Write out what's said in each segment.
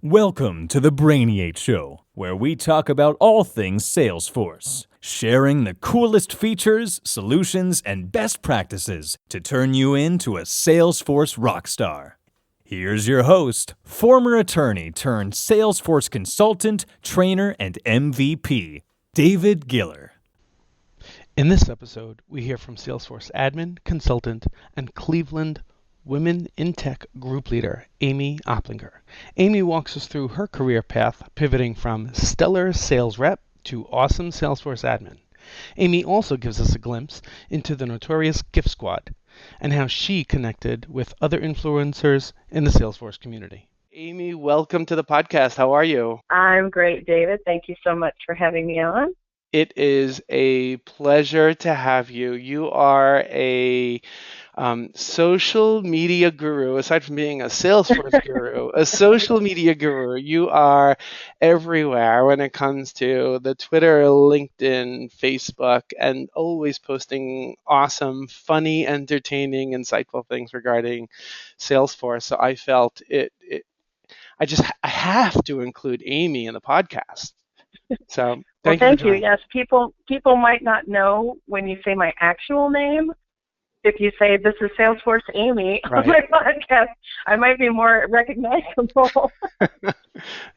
Welcome to the Brainiate Show, where we talk about all things Salesforce, sharing the coolest features, solutions, and best practices to turn you into a Salesforce rockstar. Here's your host, former attorney turned Salesforce consultant, trainer, and MVP, David Giller. In this episode, we hear from Salesforce admin, consultant, and Cleveland Women in Tech group leader, Amy Oplinger. Amy walks us through her career path, pivoting from stellar sales rep to awesome Salesforce admin. Amy also gives us a glimpse into the notorious GIF SQUAD and how she connected with other influencers in the Salesforce community. Amy, welcome to the podcast. How are you? I'm great, David. Thank you so much for having me on. It is a pleasure to have you. You are a social media guru, aside from being a Salesforce guru, a social media guru. You are everywhere when it comes to the Twitter, LinkedIn, Facebook, and always posting awesome, funny, entertaining, insightful things regarding Salesforce. So I felt I have to include Amy in the podcast. So thank you. Yes, people might not know when you say my actual name. If you say this is Salesforce Amy on my podcast, I might be more recognizable.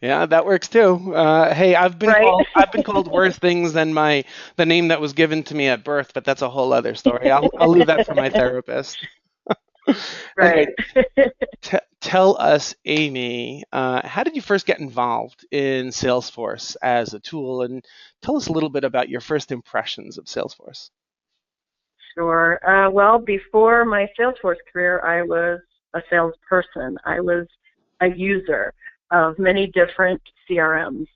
Yeah, that works too. Hey, I've been called worse things than the name that was given to me at birth, but that's a whole other story. I'll leave that for my therapist. Right. Tell us, Amy, how did you first get involved in Salesforce as a tool, and tell us a little bit about your first impressions of Salesforce. Sure. Well, before my Salesforce career, I was a salesperson. I was a user of many different CRMs.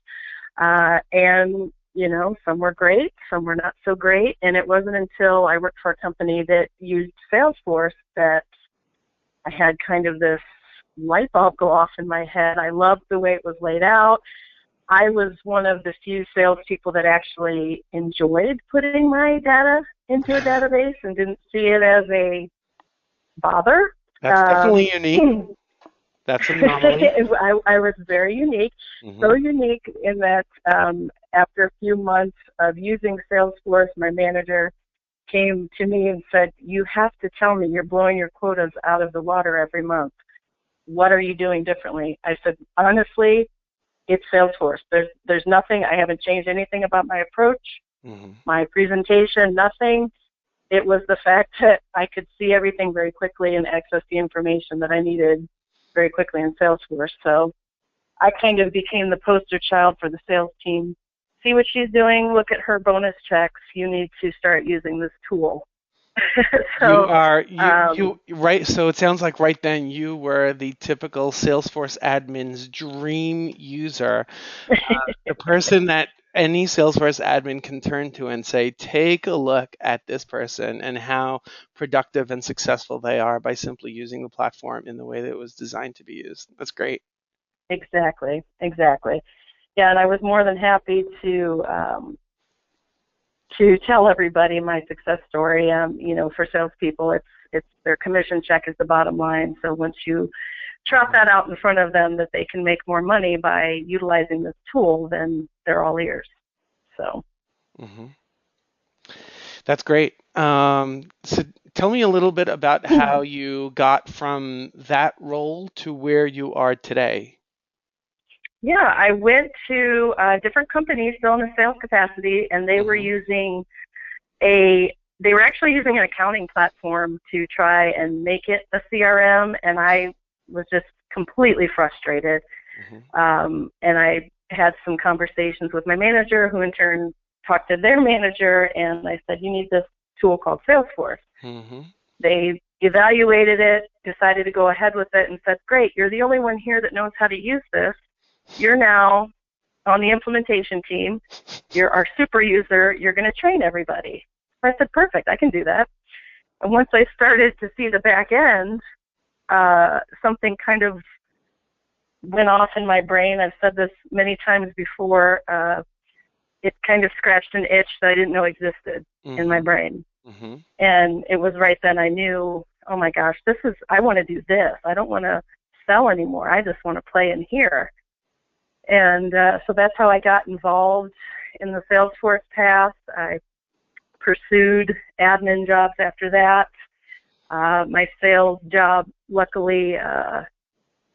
And, some were great, some were not so great. And it wasn't until I worked for a company that used Salesforce that I had kind of this light bulb go off in my head. I loved the way it was laid out. I was one of the few salespeople that actually enjoyed putting my data into a database and didn't see it as a bother. That's definitely unique. That's an anomaly. I was very unique, so unique in that after a few months of using Salesforce, my manager came to me and said, "You have to tell me you're blowing your quotas out of the water every month. What are you doing differently?" I said, "Honestly, it's Salesforce. There's nothing. I haven't changed anything about my approach, my presentation, nothing. It was the fact that I could see everything very quickly and access the information that I needed very quickly in Salesforce." So I kind of became the poster child for the sales team. See what she's doing, look at her bonus checks. You need to start using this tool. So, right. So it sounds like right then you were the typical Salesforce admin's dream user, the person that any Salesforce admin can turn to and say, take a look at this person and how productive and successful they are by simply using the platform in the way that it was designed to be used. That's great. Exactly. Yeah, and I was more than happy to tell everybody my success story. For salespeople, it's their commission check is the bottom line. So once you trot that out in front of them that they can make more money by utilizing this tool, then they're all ears. So. That's great. So tell me a little bit about how you got from that role to where you are today. Yeah, I went to different companies still in the sales capacity, and they were actually using an accounting platform to try and make it a CRM, and I was just completely frustrated. And I had some conversations with my manager, who in turn talked to their manager, and I said, "You need this tool called Salesforce." They evaluated it, decided to go ahead with it, and said, "Great, you're the only one here that knows how to use this. You're now on the implementation team. You're our super user. You're going to train everybody." I said, "Perfect, I can do that." And once I started to see the back end, something kind of went off in my brain. I've said this many times before. It kind of scratched an itch that I didn't know existed in my brain. And it was right then I knew, oh my gosh, I want to do this. I don't want to sell anymore. I just want to play in here. And so that's how I got involved in the Salesforce path. I pursued admin jobs after that. My sales job, luckily,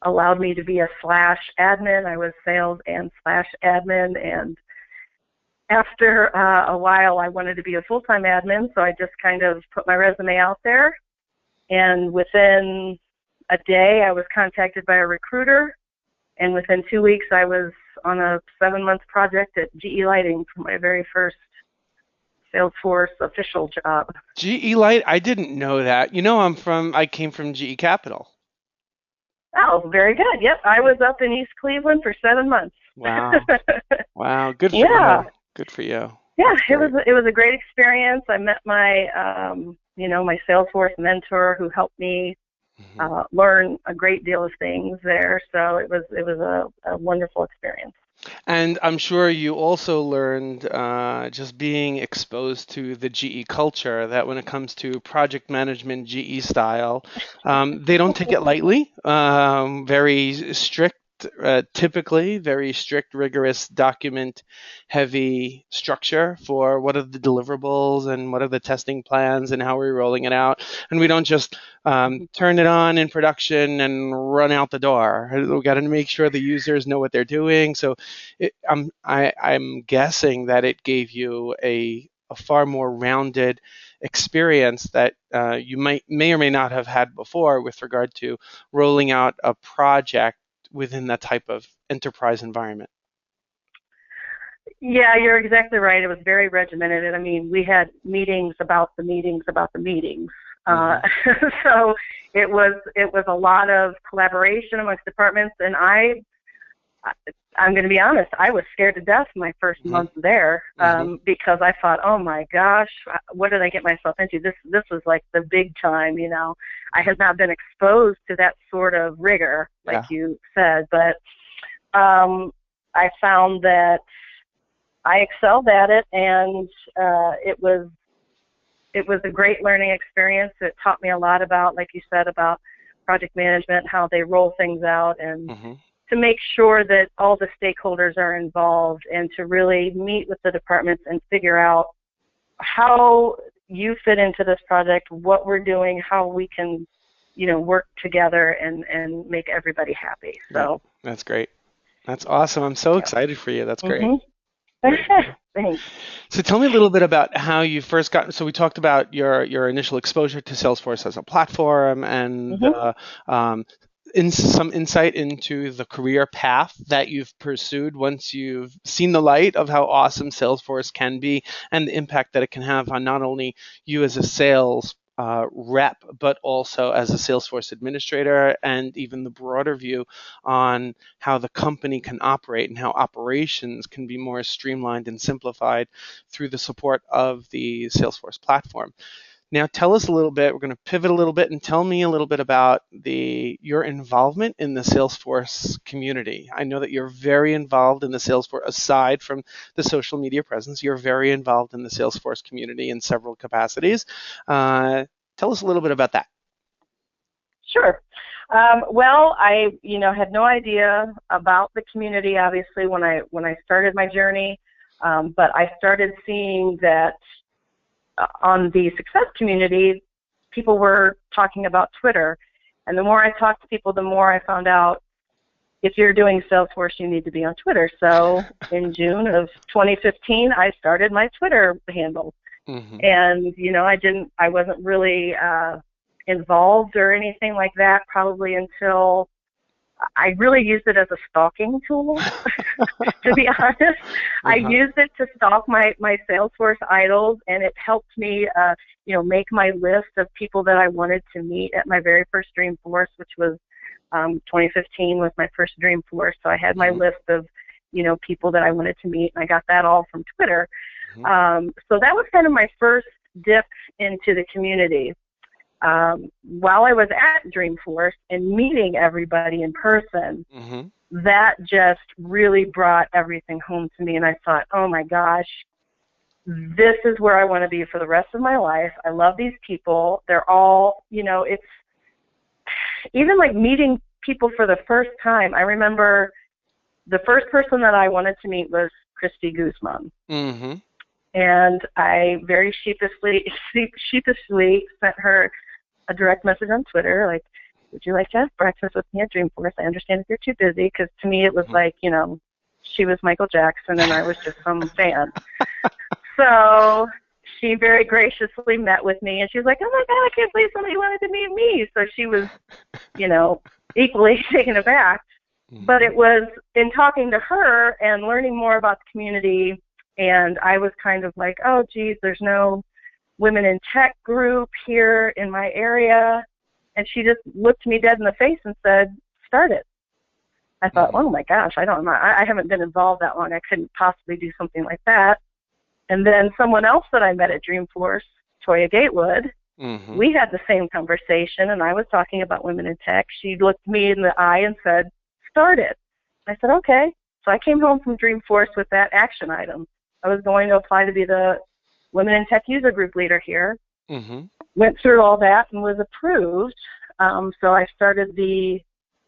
allowed me to be a /admin. I was sales and /admin. And after a while, I wanted to be a full-time admin, so I just kind of put my resume out there. And within a day, I was contacted by a recruiter. And within 2 weeks, I was on a 7-month project at GE Lighting for my very first Salesforce official job. GE Light, I didn't know that. You know, I came from GE Capital. Oh, very good. Yep, I was up in East Cleveland for 7 months. Wow. Wow, good for you. Good for you. Yeah, it was a great experience. I met my my Salesforce mentor who helped me learn a great deal of things there. So it was a wonderful experience. And I'm sure you also learned just being exposed to the GE culture that when it comes to project management, GE style, they don't take it lightly. Very strict. Typically very strict, rigorous, document-heavy structure for what are the deliverables and what are the testing plans and how we're rolling it out. And we don't just turn it on in production and run out the door. We've got to make sure the users know what they're doing. So I'm guessing that it gave you a far more rounded experience that you may or may not have had before with regard to rolling out a project within that type of enterprise environment. Yeah, you're exactly right. It was very regimented. I mean, we had meetings about the meetings about the meetings. So it was a lot of collaboration amongst departments, and I'm going to be honest, I was scared to death my first month there because I thought, oh my gosh, what did I get myself into? This was like the big time, you know. I had not been exposed to that sort of rigor, like you said, but I found that I excelled at it, and it was a great learning experience. It taught me a lot about, like you said, about project management, how they roll things out, and to make sure that all the stakeholders are involved, and to really meet with the departments and figure out how you fit into this project, what we're doing, how we can, work together and make everybody happy. So that's great. That's awesome. I'm so excited for you. That's great. Thanks. So tell me a little bit about how you first got, so we talked about your initial exposure to Salesforce as a platform and some insight into the career path that you've pursued once you've seen the light of how awesome Salesforce can be and the impact that it can have on not only you as a sales rep, but also as a Salesforce administrator, and even the broader view on how the company can operate and how operations can be more streamlined and simplified through the support of the Salesforce platform. Now, tell us a little bit, we're going to pivot a little bit, and tell me a little bit about your involvement in the Salesforce community. I know that you're very involved in the Salesforce, aside from the social media presence, you're very involved in the Salesforce community in several capacities. Tell us a little bit about that. Sure. Well, I had no idea about the community, obviously, when I started my journey, but I started seeing that on the success community, people were talking about Twitter. And the more I talked to people, the more I found out if you're doing Salesforce, you need to be on Twitter. So in June of 2015, I started my Twitter handle. And, I wasn't really involved or anything like that probably until I really used it as a stalking tool, to be honest. I used it to stalk my Salesforce idols, and it helped me, make my list of people that I wanted to meet at my very first Dreamforce, which was 2015 was my first Dreamforce. So I had my list of, people that I wanted to meet, and I got that all from Twitter. So that was kind of my first dip into the community. While I was at Dreamforce and meeting everybody in person, that just really brought everything home to me. And I thought, oh my gosh, this is where I want to be for the rest of my life. I love these people. They're all, it's even like meeting people for the first time. I remember the first person that I wanted to meet was Christy Guzman. Mm-hmm. And I very sheepishly sent her a direct message on Twitter, like, would you like to have breakfast with me at Dreamforce? I understand if you're too busy, because to me it was like, she was Michael Jackson and I was just some fan. So she very graciously met with me, and she was like, oh my God, I can't believe somebody wanted to meet me. So she was, equally taken aback. But it was in talking to her and learning more about the community, and I was kind of like, oh, geez, there's no women in tech group here in my area. And she just looked me dead in the face and said, start it. I thought, oh my gosh, I haven't been involved that long. I couldn't possibly do something like that. And then someone else that I met at Dreamforce, Toya Gatewood, we had the same conversation, and I was talking about women in tech. She looked me in the eye and said, start it. I said, okay. So I came home from Dreamforce with that action item. I was going to apply to be the Women in Tech User Group leader here. Went through all that and was approved. So I started the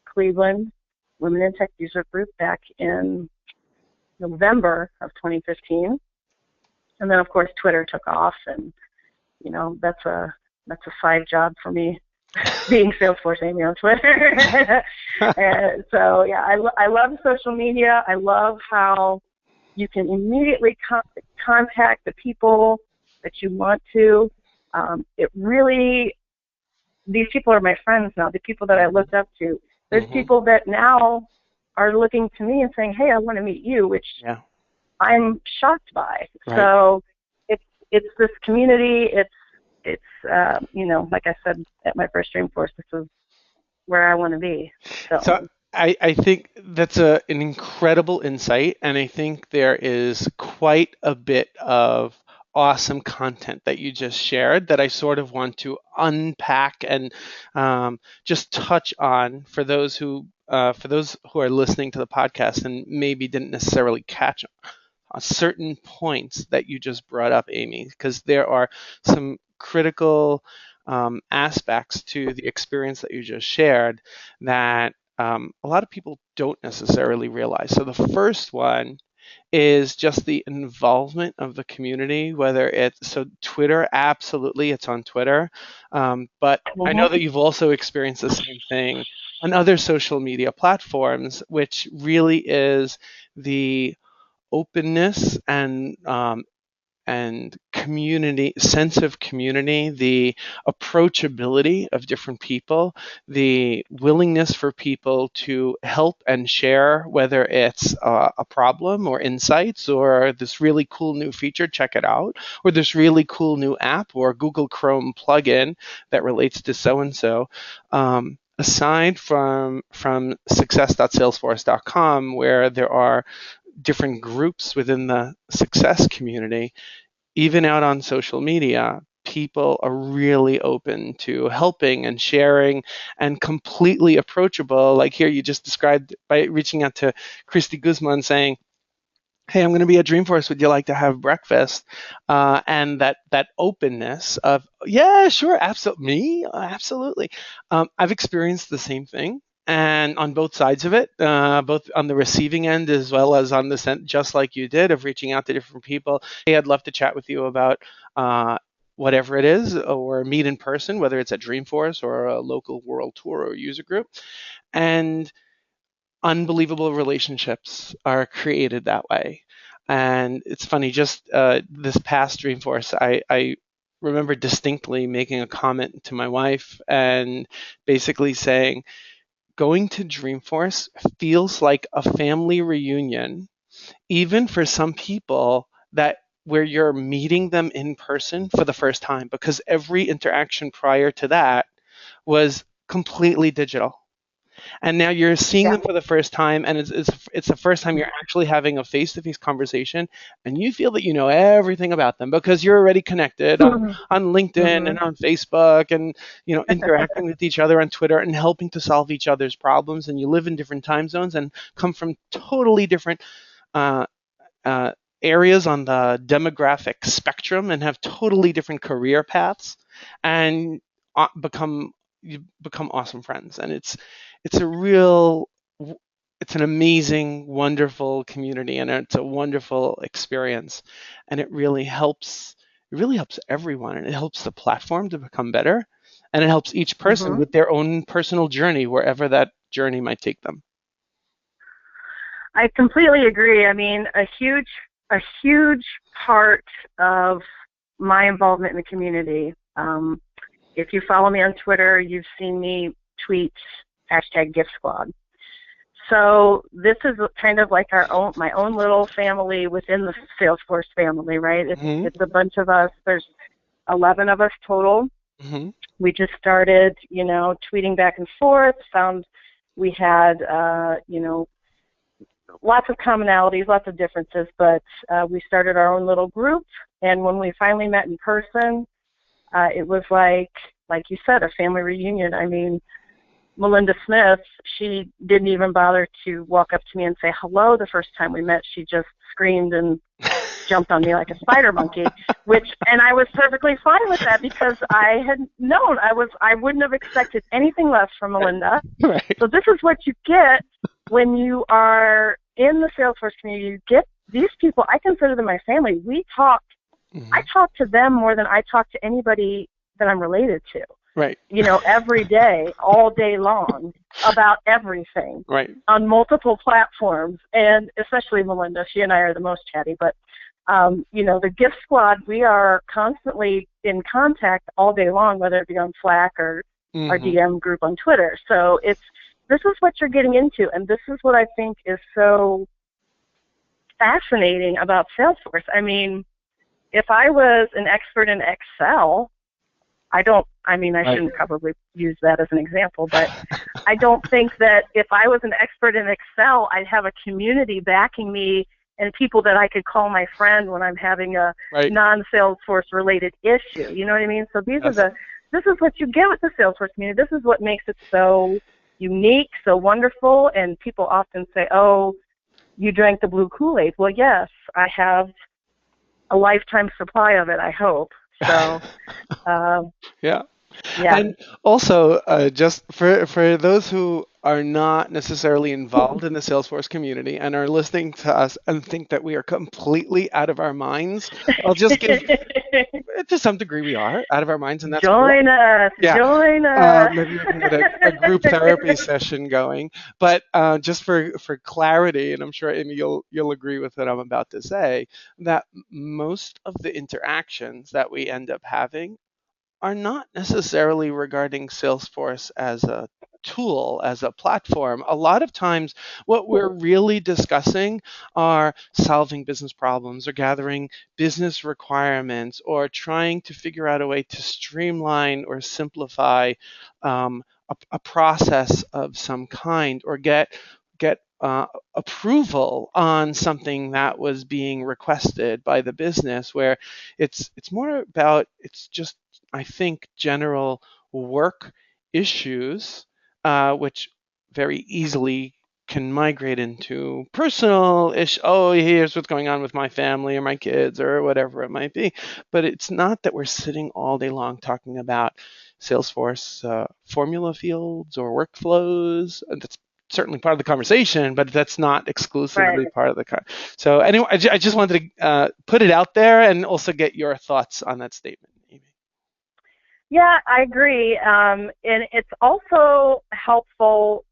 Cleveland Women in Tech User Group back in November of 2015. And then, of course, Twitter took off, and, that's a side job for me, being Salesforce Amy on Twitter. And so, yeah, I love social media. I love how you can immediately contact the people that you want to. These people are my friends now, the people that I looked up to. There's people that now are looking to me and saying, hey, I want to meet you, which I'm shocked by. Right. So it's this community. It's like I said at my first Dreamforce, this is where I want to be. So I think that's an incredible insight, and I think there is quite a bit of awesome content that you just shared that I sort of want to unpack and just touch on for those who are listening to the podcast and maybe didn't necessarily catch certain points that you just brought up, Amy, because there are some critical aspects to the experience that you just shared that a lot of people don't necessarily realize. So the first one is just the involvement of the community, so Twitter, absolutely, it's on Twitter. But I know that you've also experienced the same thing on other social media platforms, which really is the openness and community, sense of community, the approachability of different people, the willingness for people to help and share, whether it's a problem or insights or this really cool new feature, check it out, or this really cool new app or Google Chrome plugin that relates to so-and-so. Aside from success.salesforce.com, where there are different groups within the success community, even out on social media, people are really open to helping and sharing and completely approachable. Like here you just described by reaching out to Christy Guzman saying, hey, I'm going to be at Dreamforce. Would you like to have breakfast? And that openness of, yeah, sure, absolutely. I've experienced the same thing. And on both sides of it, both on the receiving end as well as on the send, just like you did, of reaching out to different people. Hey, I'd love to chat with you about whatever it is, or meet in person, whether it's at Dreamforce or a local world tour or user group. And unbelievable relationships are created that way. And it's funny, just this past Dreamforce, I remember distinctly making a comment to my wife and basically saying, going to Dreamforce feels like a family reunion, even for some people where you're meeting them in person for the first time, because every interaction prior to that was completely digital. And now you're seeing them for the first time, and it's the first time you're actually having a face-to-face conversation, and you feel that you know everything about them because you're already connected on LinkedIn and on Facebook, and interacting with each other on Twitter and helping to solve each other's problems. And you live in different time zones and come from totally different areas on the demographic spectrum and have totally different career paths, and you become awesome friends. And it's a real it's an amazing, wonderful community, and it's a wonderful experience, and it really helps. It really helps everyone, and it helps the platform to become better, and it helps each person with their own personal journey, wherever that journey might take them. I completely agree. I mean, a huge part of my involvement in the community. If you follow me on Twitter, you've seen me tweet hashtag GIF SQUAD. So this is kind of like my own little family within the Salesforce family, right? It's a bunch of us. There's 11 of us total. We just started, tweeting back and forth. Found we had, lots of commonalities, lots of differences, but we started our own little group. And when we finally met in person, it was like you said, a family reunion. I mean, Melinda Smith, she didn't even bother to walk up to me and say hello the first time we met. She just screamed and jumped on me like a spider monkey, and I was perfectly fine with that because I had known I wouldn't have expected anything less from Melinda. Right. So this is what you get when you are in the Salesforce community. You get these people. I consider them my family. We talk. I talk to them more than I talk to anybody that I'm related to. Right. Every day, all day long, about everything. Right. On multiple platforms, and especially Melinda. She and I are the most chatty, but the GIF SQUAD, we are constantly in contact all day long, whether it be on Slack or our DM group on Twitter. So this is what you're getting into, and this is what I think is so fascinating about Salesforce. I mean, if I was an expert in Excel, I shouldn't probably use that as an example, but I don't think that if I was an expert in Excel, I'd have a community backing me and people that I could call my friend when I'm having a non-Salesforce related issue. You know what I mean? So this is what you get with the Salesforce community. This is what makes it so unique, so wonderful, and people often say, oh, you drank the blue Kool-Aid. Well, yes, I have a lifetime supply of it, I hope. So, yeah. And also, just for those who are not necessarily involved in the Salesforce community and are listening to us and think that we are completely out of our minds, I'll just give, to some degree we are out of our minds, and that's join us. Yeah. Join us. Maybe we can get a group therapy session going. But just for clarity, and I'm sure Amy, you'll agree with what I'm about to say, that most of the interactions that we end up having are not necessarily regarding Salesforce as a tool, as a platform. A lot of times what we're really discussing are solving business problems or gathering business requirements or trying to figure out a way to streamline or simplify a process of some kind, or get approval on something that was being requested by the business, where it's more about, it's just, I think, general work issues, which very easily can migrate into personal issues. Oh, here's what's going on with my family or my kids or whatever it might be. But it's not that we're sitting all day long talking about Salesforce formula fields or workflows. That's certainly part of the conversation, but that's not exclusively part of the So anyway, I just wanted to put it out there and also get your thoughts on that statement, Amy. Yeah, I agree. And it's also helpful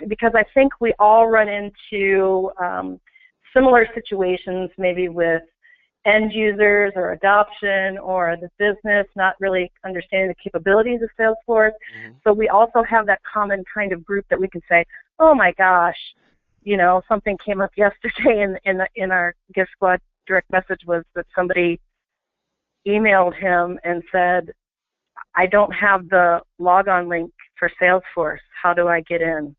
because I think we all run into similar situations, maybe with end users or adoption or the business not really understanding the capabilities of Salesforce. So we also have that common kind of group that we can say, oh my gosh, something came up yesterday in our GIF SQUAD direct message was that somebody emailed him and said, I don't have the logon link for Salesforce. How do I get in?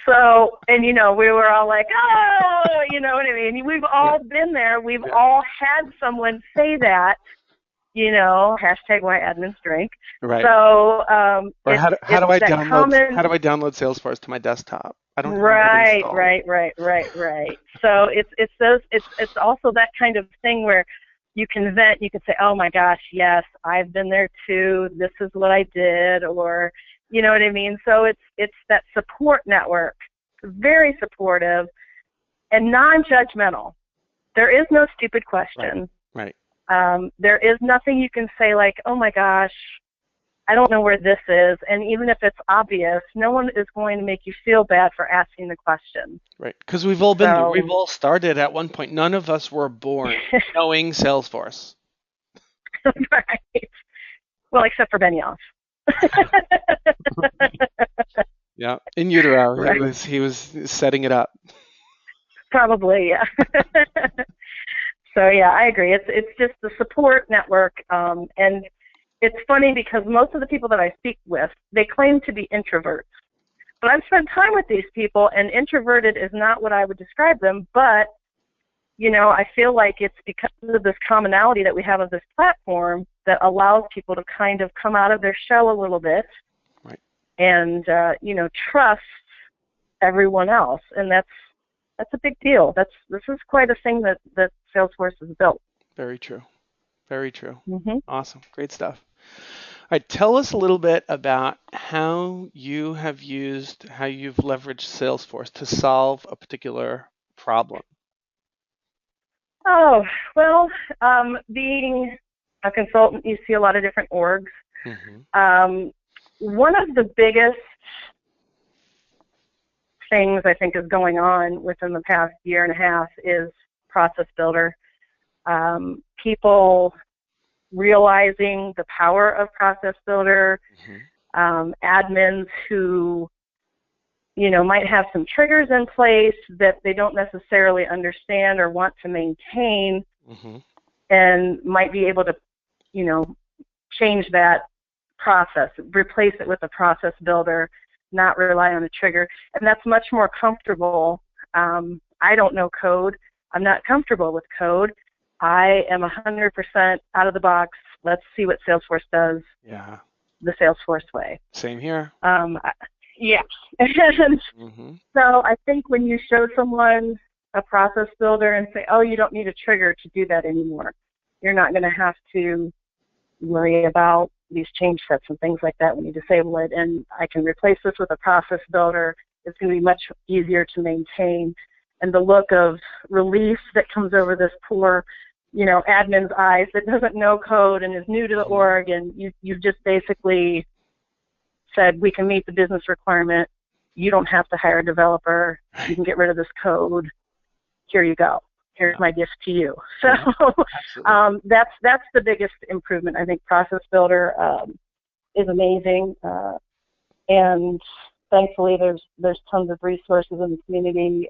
So, and we were all like, oh, you know what I mean? We've all been there. We've all had someone say that, hashtag why admins drink. Right. So, or how do I download Salesforce to my desktop? I don't. Right. So it's also that kind of thing where you can vent. You can say, oh my gosh, yes, I've been there too. This is what I did, or You know what I mean? So it's that support network, very supportive and non-judgmental. There is no stupid question. Right. There is nothing you can say like, oh my gosh, I don't know where this is. And even if it's obvious, no one is going to make you feel bad for asking the question. Right. Because we've all started at one point. None of us were born knowing Salesforce. Right. Well, except for Benioff. Yeah. In utero, Right. he was setting it up. Probably, yeah. So yeah, I agree. It's just the support network, and it's funny because most of the people that I speak with, they claim to be introverts. But I've spent time with these people, and introverted is not what I would describe them. But you know, I feel like it's because of this commonality that we have of this platform that allows people to kind of come out of their shell a little bit, right, and you know, trust everyone else, and that's a big deal. This is quite a thing that Salesforce has built. Very true. Very true. Mm-hmm. Awesome. Great stuff. All right. Tell us a little bit about how you've leveraged Salesforce to solve a particular problem. Oh, well, being a consultant, you see a lot of different orgs. Mm-hmm. One of the biggest things I think is going on within the past year and a half is Process Builder. People realizing the power of Process Builder, admins who, you know, might have some triggers in place that they don't necessarily understand or want to maintain, and might be able to, you know, change that process, replace it with a Process Builder, not rely on a trigger, and that's much more comfortable. I don't know code. I'm not comfortable with code. I am 100% out of the box. Let's see what Salesforce does. Yeah. The Salesforce way. Same here. Yeah. And so I think when you show someone a Process Builder and say, oh, you don't need a trigger to do that anymore, you're not going to have to worry about these change sets and things like that when you disable it, and I can replace this with a Process Builder. It's going to be much easier to maintain, and the look of relief that comes over this poor, you know, admin's eyes that doesn't know code and is new to the org, and you've just basically said, we can meet the business requirement. You don't have to hire a developer. You can get rid of this code. Here you go. Here's my gift to you. So that's the biggest improvement. I think Process Builder is amazing, and thankfully there's tons of resources in the community.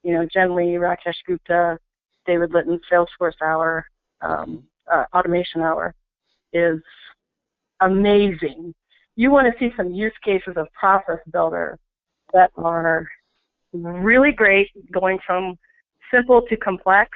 You know, Jen Lee, Rakesh Gupta, David Litton, Salesforce Hour, Automation Hour is amazing. You want to see some use cases of Process Builder that are really great, going from simple to complex.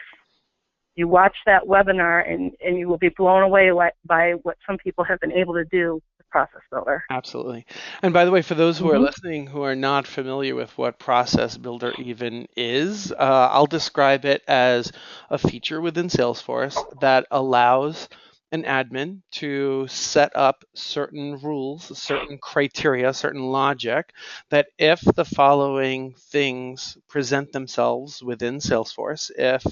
You watch that webinar and you will be blown away by what some people have been able to do with Process Builder. Absolutely. And by the way, for those who are listening who are not familiar with what Process Builder even is, I'll describe it as a feature within Salesforce that allows an admin to set up certain rules, certain criteria, certain logic, that if the following things present themselves within Salesforce, if,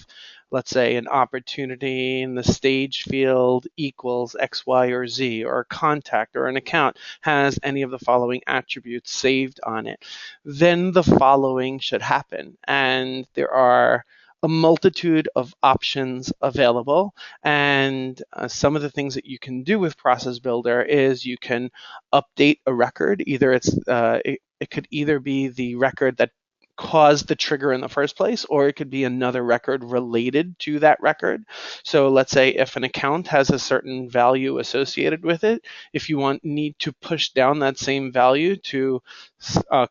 let's say, an opportunity in the stage field equals X, Y, or Z, or a contact or an account has any of the following attributes saved on it, then the following should happen. And there are a multitude of options available, and some of the things that you can do with Process Builder is you can update a record. Either it could either be the record that caused the trigger in the first place, or it could be another record related to that record. So let's say if an account has a certain value associated with it, if you need to push down that same value to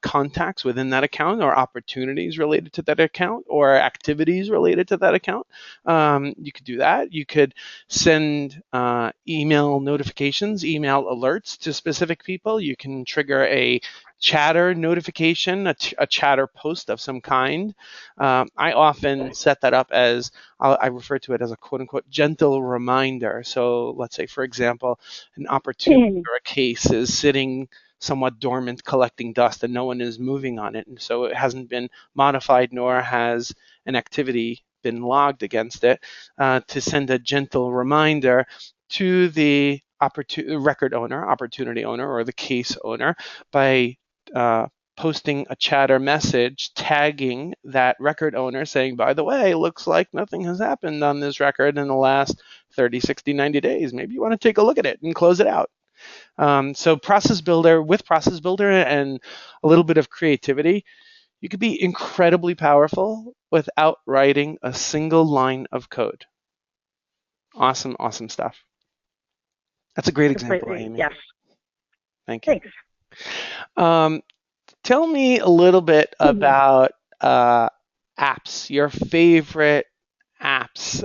contacts within that account, or opportunities related to that account, or activities related to that account, you could do that. You could send email notifications, email alerts to specific people. You can trigger a chatter notification, a chatter post of some kind. I often set that up as, I refer to it as a quote-unquote gentle reminder. So let's say, for example, an opportunity or a case is sitting somewhat dormant, collecting dust, and no one is moving on it. And so it hasn't been modified, nor has an activity been logged against it, to send a gentle reminder to the record owner, opportunity owner, or the case owner by posting a chat or message tagging that record owner saying, by the way, looks like nothing has happened on this record in the last 30, 60, 90 days. Maybe you want to take a look at it and close it out. So Process Builder, with Process Builder and a little bit of creativity, you could be incredibly powerful without writing a single line of code. Awesome, awesome stuff. That's a great example, Amy. Yes. Thank you. Thanks. Tell me a little bit about apps, your favorite apps.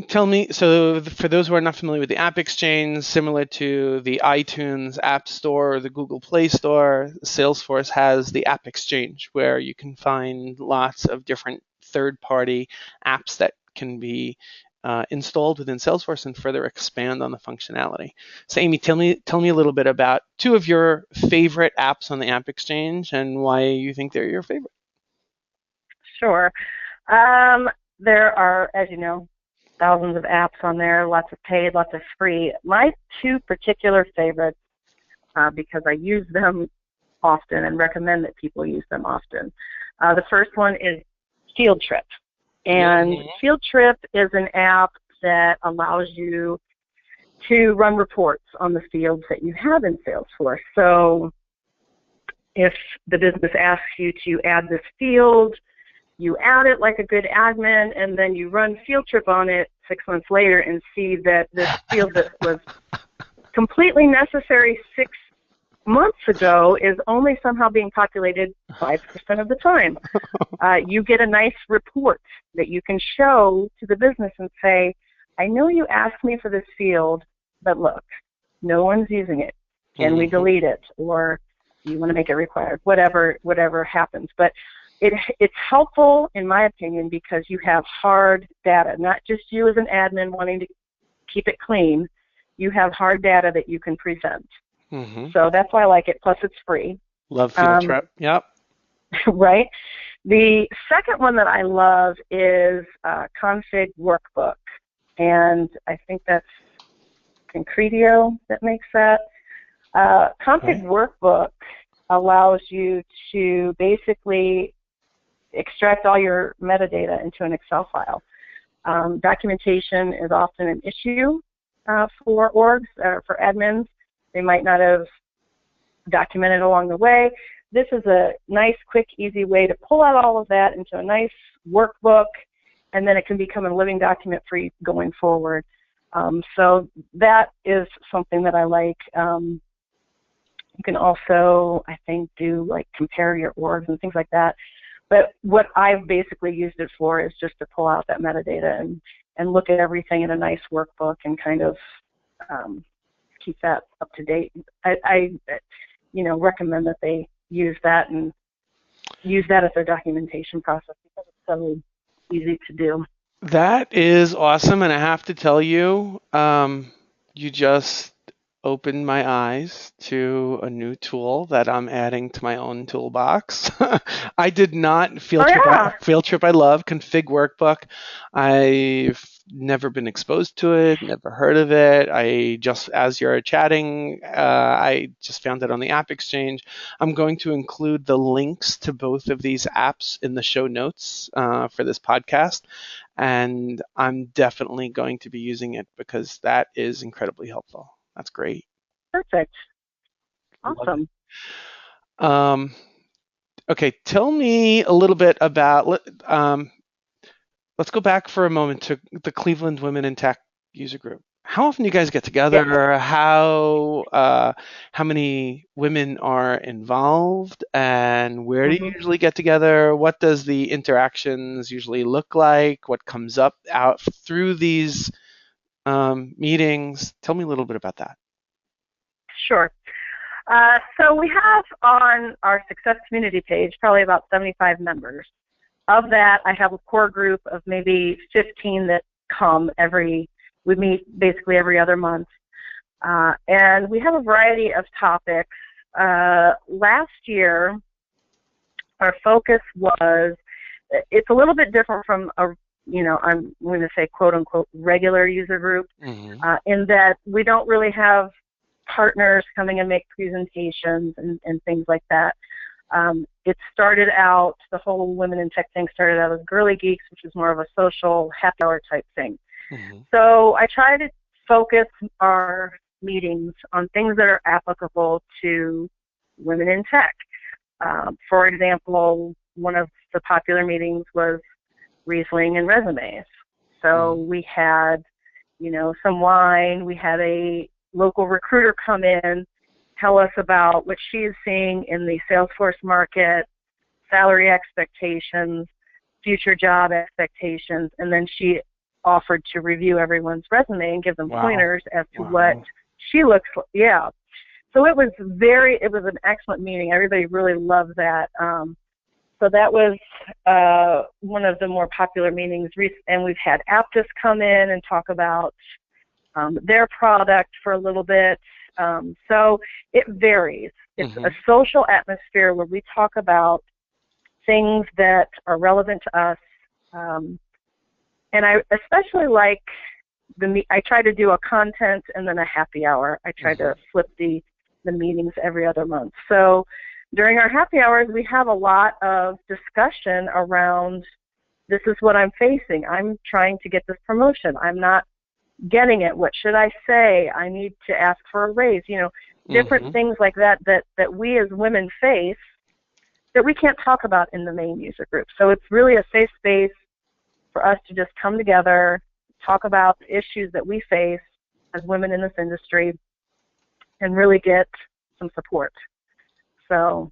Tell me, so for those who are not familiar with the App Exchange, similar to the iTunes App Store or the Google Play Store, Salesforce has the App Exchange, where you can find lots of different third-party apps that can be installed within Salesforce and further expand on the functionality. So Amy, tell me a little bit about two of your favorite apps on the App Exchange and why you think they're your favorite. Sure. There are, as you know, thousands of apps on there, lots of paid, lots of free. My two particular favorites, because I use them often and recommend that people use them often. The first one is Field Trip. And Field Trip is an app that allows you to run reports on the fields that you have in Salesforce. So if the business asks you to add this field, you add it like a good admin, and then you run Field Trip on it 6 months later and see that this field that was completely necessary 6 months ago is only somehow being populated 5% of the time. You get a nice report that you can show to the business and say, I know you asked me for this field, but look, no one's using it. Can we delete it? Or you want to make it required? Whatever happens. But it's helpful, in my opinion, because you have hard data, not just you as an admin wanting to keep it clean. You have hard data that you can present. So that's why I like it. Plus, it's free. Love Field Trip. Yep. Right. The second one that I love is Config Workbook, and I think that's Concretio that makes that. Config Workbook allows you to basically extract all your metadata into an Excel file. Documentation is often an issue for orgs, for admins. They might not have documented along the way. This is a nice, quick, easy way to pull out all of that into a nice workbook, and then it can become a living document for you going forward. So that is something that I like. You can also, I think, do like compare your orgs and things like that. But what I've basically used it for is just to pull out that metadata and look at everything in a nice workbook and kind of keep that up to date. I recommend that they use that and use that as their documentation process because it's so easy to do. That is awesome, and I have to tell you, you just opened my eyes to a new tool that I'm adding to my own toolbox. I did not Field Trip. I love Config Workbook. I've never been exposed to it, never heard of it. I just, as you're chatting, I just found it on the App Exchange. I'm going to include the links to both of these apps in the show notes for this podcast, and I'm definitely going to be using it because that is incredibly helpful. That's great. Perfect. Awesome. Okay, tell me a little bit about, let's go back for a moment to the Cleveland Women in Tech user group. How often do you guys get together? Yeah. How many women are involved, and where do you usually get together? What does the interactions usually look like? What comes up out through these meetings? Tell me a little bit about that. Sure. So we have on our Success Community page probably about 75 members. Of that, I have a core group of maybe 15 that come we meet basically every other month. And we have a variety of topics. Last year, our focus was, it's a little bit different from I'm going to say quote unquote regular user group, in that we don't really have partners coming and make presentations and things like that. It started out, the whole Women in Tech thing started out as Girly Geeks, which is more of a social happy hour type thing. So I try to focus our meetings on things that are applicable to women in tech. For example, one of the popular meetings was Riesling and resumes. So we had, some wine. We had a local recruiter come in, tell us about what she is seeing in the Salesforce market, salary expectations, future job expectations, and then she offered to review everyone's resume and give them pointers as to what she looks like. Yeah. So it was an excellent meeting. Everybody really loved that. So that was one of the more popular meetings. And we've had Aptus come in and talk about their product for a little bit. So it varies. It's a social atmosphere where we talk about things that are relevant to us. And I especially like I try to do a content and then a happy hour. I try to flip the meetings every other month. So during our happy hours, we have a lot of discussion around, this is what I'm facing. I'm trying to get this promotion. I'm not getting it. What should I say? I need to ask for a raise. Different things like that we as women face that we can't talk about in the main user group. So it's really a safe space for us to just come together, talk about the issues that we face as women in this industry, and really get some support. So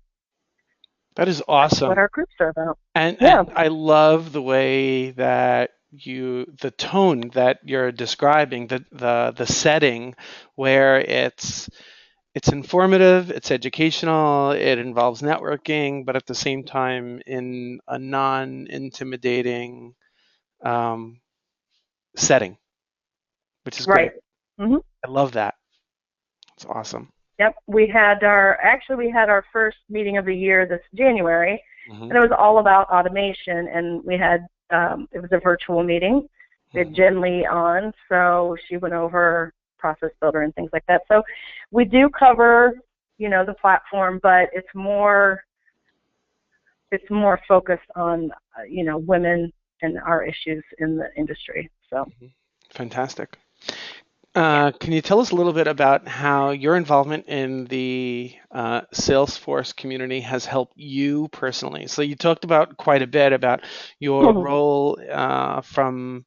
that is awesome. That's what our groups are about. And I love the way that the tone that you're describing, the setting where it's informative, it's educational, it involves networking, but at the same time in a non-intimidating setting, which is great. I love that. It's awesome. Yep, we had our first meeting of the year this January, and it was all about automation. And we had it was a virtual meeting. We had Jen Lee on, so she went over Process Builder and things like that. So we do cover, the platform, but it's more focused on women and our issues in the industry. So fantastic. Can you tell us a little bit about how your involvement in the Salesforce community has helped you personally? So you talked about quite a bit about your role from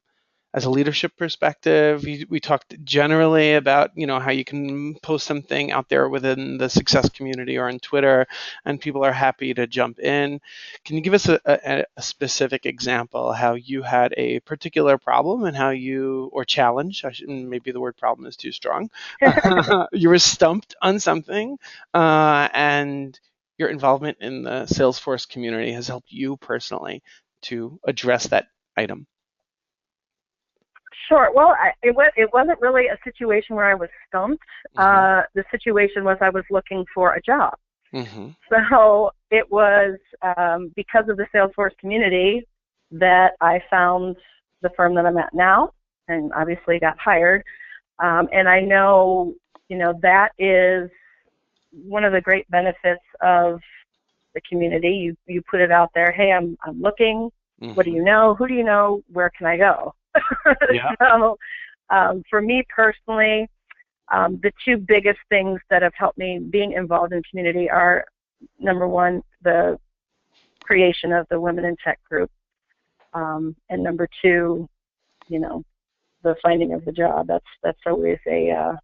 as a leadership perspective. We talked generally about how you can post something out there within the success community or on Twitter, and people are happy to jump in. Can you give us a specific example how you had a particular problem and how or challenge? Maybe the word problem is too strong. You were stumped on something, and your involvement in the Salesforce community has helped you personally to address that item. Sure. Well, it wasn't really a situation where I was stumped. The situation was I was looking for a job. So it was because of the Salesforce community that I found the firm that I'm at now, and obviously got hired. And I know, that is one of the great benefits of the community. You put it out there. Hey, I'm looking. What do you know? Who do you know? Where can I go? So for me personally, the two biggest things that have helped me being involved in community are, number one, the creation of the Women in Tech group, and number two, the finding of the job. That's always a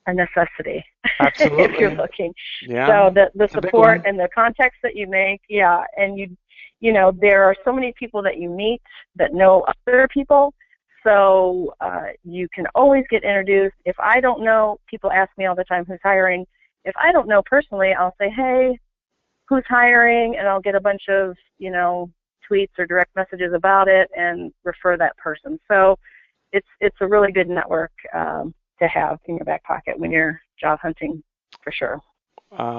necessity. Absolutely. If you're looking. Yeah. So the support and the contacts that you make, and there are so many people that you meet that know other people, so you can always get introduced. If I don't know, people ask me all the time who's hiring. If I don't know personally, I'll say, hey, who's hiring? And I'll get a bunch of, tweets or direct messages about it and refer that person. So it's a really good network to to have in your back pocket when you're job hunting, for sure.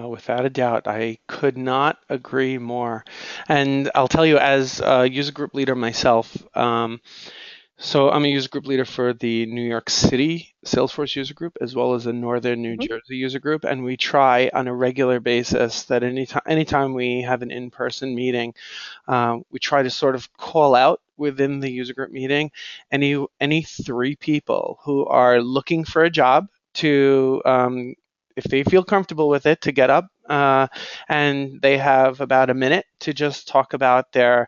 Without a doubt, I could not agree more. And I'll tell you, as a user group leader myself, so I'm a user group leader for the New York City Salesforce user group, as well as a Northern New Jersey user group. And we try on a regular basis that anytime we have an in-person meeting, we try to sort of call out within the user group meeting any 3 people who are looking for a job to, if they feel comfortable with it, to get up and they have about a minute to just talk about their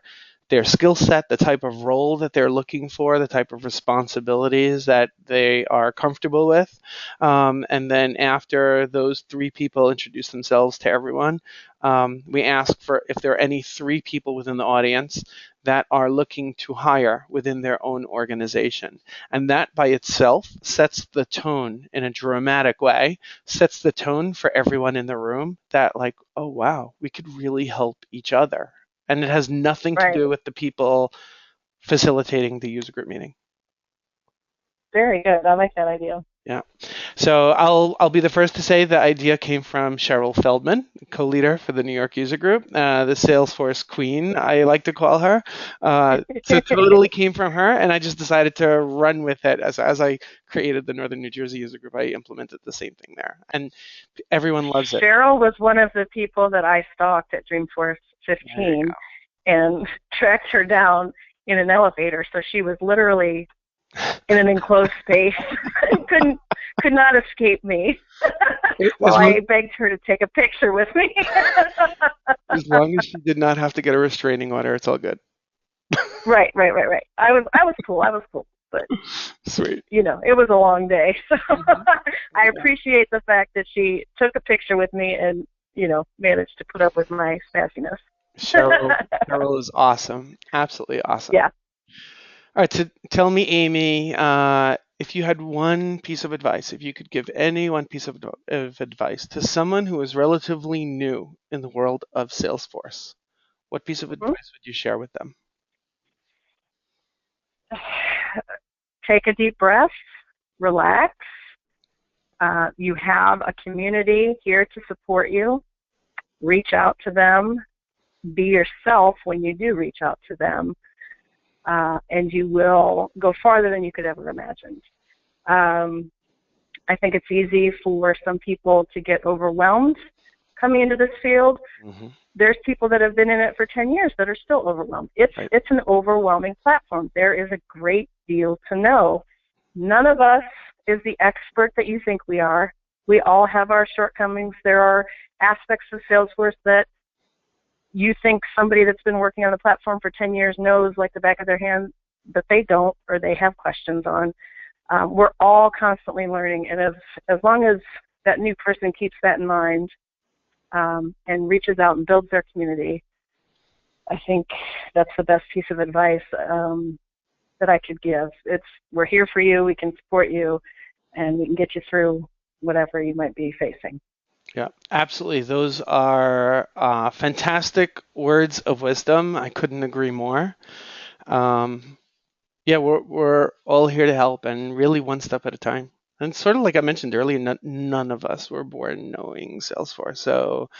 skill set, the type of role that they're looking for, the type of responsibilities that they are comfortable with. And then after those 3 people introduce themselves to everyone, we ask for if there are any 3 people within the audience that are looking to hire within their own organization. And that by itself sets the tone in a dramatic way, sets the tone for everyone in the room that like, oh, wow, we could really help each other. And it has nothing to do with the people facilitating the user group meeting. Very good. I like that idea. Yeah. So I'll be the first to say the idea came from Cheryl Feldman, co-leader for the New York user group, the Salesforce queen, I like to call her. So it totally came from her, and I just decided to run with it. As I created the Northern New Jersey user group, I implemented the same thing there, and everyone loves it. Cheryl was one of the people that I stalked at Dreamforce 15 and tracked her down in an elevator, so she was literally in an enclosed space and could not escape me. Well, I begged her to take a picture with me. As long as she did not have to get a restraining order, it's all good. Right. I was cool, but sweet. You know, it was a long day. So I appreciate the fact that she took a picture with me and, you know, managed to put up with my spassiness. Cheryl is awesome. Absolutely awesome. Yeah. All right, so tell me, Amy, if you had one piece of advice, if you could give any one piece of advice to someone who is relatively new in the world of Salesforce, what piece of advice would you share with them? Take a deep breath, relax. You have a community here to support you. Reach out to them. Be yourself when you do reach out to them. And you will go farther than you could ever imagine. I think it's easy for some people to get overwhelmed coming into this field. There's people that have been in it for 10 years that are still overwhelmed. It's an overwhelming platform. There is a great deal to know. None of us is the expert that you think we are. We all have our shortcomings. There are aspects of Salesforce that you think somebody that's been working on the platform for 10 years knows like the back of their hand, but they don't, or they have questions on. We're all constantly learning, and as long as that new person keeps that in mind and reaches out and builds their community, I think that's the best piece of advice that I could give. We're here for you, we can support you, and we can get you through whatever you might be facing. Yeah, absolutely. Those are fantastic words of wisdom. I couldn't agree more. Yeah, we're all here to help, and really one step at a time. And sort of like I mentioned earlier, none of us were born knowing Salesforce, so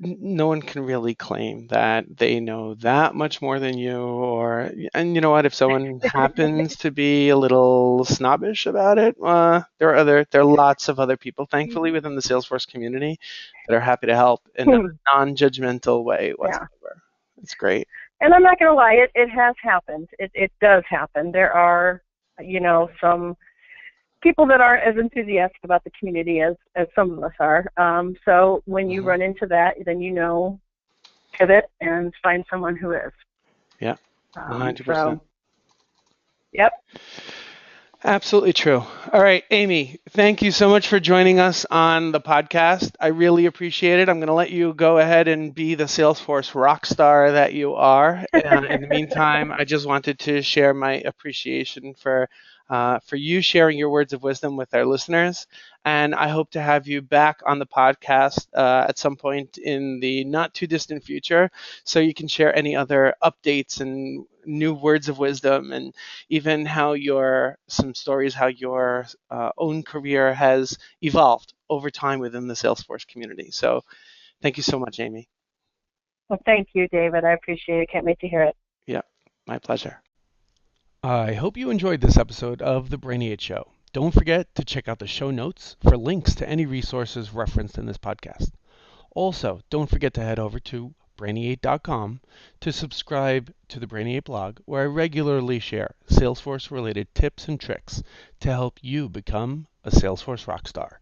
no one can really claim that they know that much more than you. And you know what? If someone happens to be a little snobbish about it, there are lots of other people, thankfully, within the Salesforce community that are happy to help in a non-judgmental way whatsoever. Yeah. It's great. And I'm not going to lie, it has happened. It does happen. There are, some people that aren't as enthusiastic about the community as some of us are. So when you run into that, then pivot and find someone who is. Yeah, 100%. So, yep. Absolutely true. All right, Amy, thank you so much for joining us on the podcast. I really appreciate it. I'm going to let you go ahead and be the Salesforce rock star that you are. In the meantime, I just wanted to share my appreciation for for you sharing your words of wisdom with our listeners. And I hope to have you back on the podcast at some point in the not too distant future, so you can share any other updates and new words of wisdom, and even how some stories how your own career has evolved over time within the Salesforce community. So thank you so much, Amy. Well, thank you, David. I appreciate it. Can't wait to hear it. Yeah, my pleasure. I hope you enjoyed this episode of The Brainy 8 Show. Don't forget to check out the show notes for links to any resources referenced in this podcast. Also, don't forget to head over to brainy8.com to subscribe to the Brainy 8 blog, where I regularly share Salesforce-related tips and tricks to help you become a Salesforce rockstar.